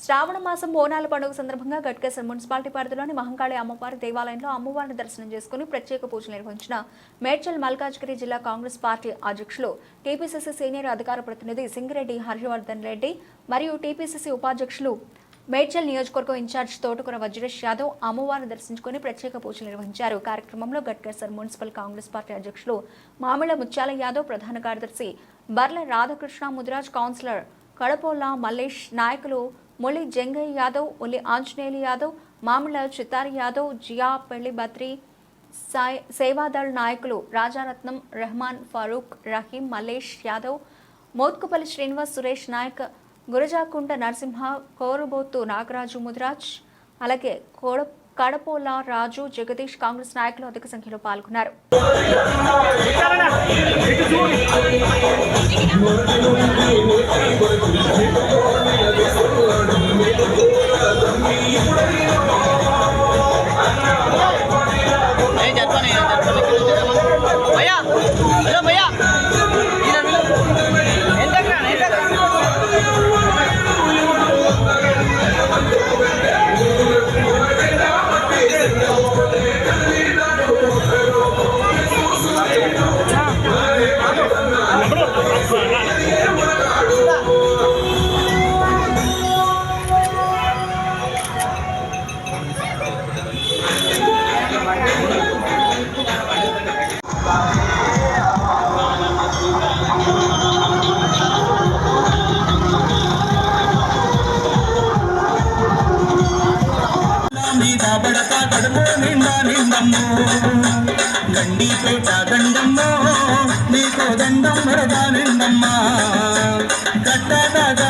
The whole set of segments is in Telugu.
శ్రావణ మాసం బోనాల పండుగ సందర్భంగా గట్కేసర్ మున్సిపాలిటీ పరిధిలోని మహంకాళి అమ్మవారి దేవాలయంలో అమ్మవారిని దర్శనం చేసుకుని ప్రత్యేక పూజలు నిర్వహించిన మేడ్చల్ మల్కాజ్గిరి జిల్లా కాంగ్రెస్ పార్టీ అధ్యక్షులు టీపీసీసీ సీనియర్ అధికార ప్రతినిధి సింగిరెడ్డి హర్షవర్ధన్ రెడ్డి మరియు టీపీసీసీ ఉపాధ్యక్షులు మేడ్చల్ నియోజకవర్గం ఇన్ఛార్జ్ తోటకూర వజ్రేష్ యాదవ్ అమ్మవారిని దర్శించుకుని ప్రత్యేక పూజలు నిర్వహించారు. కార్యక్రమంలో గట్కేసర్ మున్సిపల్ కాంగ్రెస్ పార్టీ అధ్యక్షులు మామిళ్ల ముత్యాల యాదవ్, ప్రధాన కార్యదర్శి బర్ల రాధాకృష్ణ ముదిరాజ్, కౌన్సిలర్ కడపోల మల్లేష్, నాయకులు ములి జంగయ్య యాదవ్, ఉలి ఆంజనేయులు యాదవ్, మామిళ్ల చిత్తారి యాదవ్, జియా పెళ్లి బద్రి, సేవాదళ్ నాయకులు రాజారత్నం, రెహమాన్, ఫారూక్, రహీం, మల్లేష్ యాదవ్, మోత్కుపల్లి శ్రీనివాస్, సురేష్ నాయక్, గురజాకుంట నరసింహ, కోరుబోతు నాగరాజు ముదిరాజ్, అలాగే కడపోల రాజు, జగదీష్, కాంగ్రెస్ నాయకులు అధిక సంఖ్యలో పాల్గొన్నారు. గండిపేట గండమ్మో నీకో దండం వరదా నిండమ్మా కట్టదాగా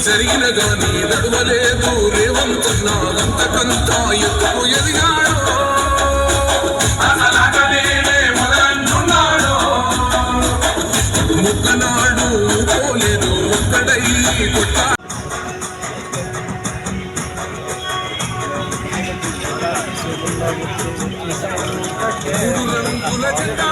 జరిగిన గాని నడవలేదు రేవంతున్నా అంతకంతా ఎత్తుకు ఎదిగాడు ముక్కనాడు పోలేదు ఒక్కడై కొట్టా రంగుల జెండా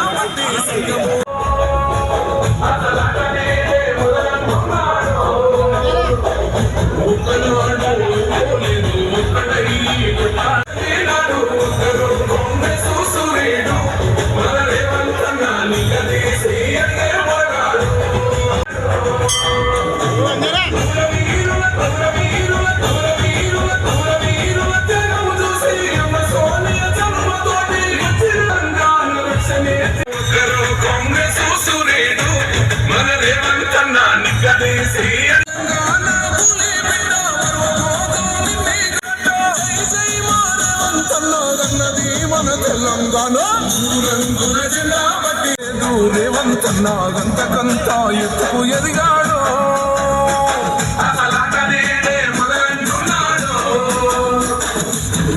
రేవంతన్నా గంతకంతా ఎత్తుకు ఎదిగాడు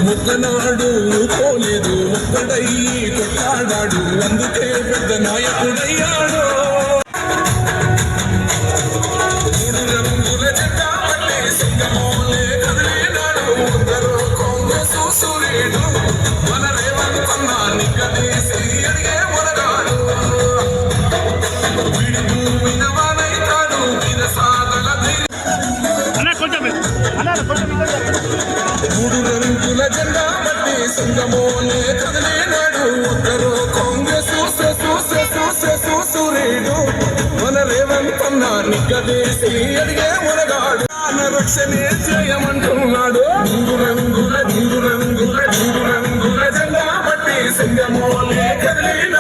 ముక్కనాడు పోలేదు ఒక్కడై కొట్టాడాడు అందుకే పెద్ద నాయకుడయ్యాడు రంగుల జెండా పట్టే సింగమోలే కదిలేనాడు అందరూ కాంగ్రెస్ సూర్యుడు మన రేవంతన్నా నిగ్గదీసి అడిగే మొరగాడు విడుగు వినవానైతాడు వినసాగల మూడు రంగుల జెండా బట్టి సింగమోలే కదిలినాడు ఒక్కరు కాంగ్రెస్ సూర్యుడు మన రేవంతన్న నిగ్గదీసి అడిగే మునగాడు రక్షణే చేయమంటున్నాడు మూడు రంగుల జెండా బట్టి సింగమోలే కదిలినాడు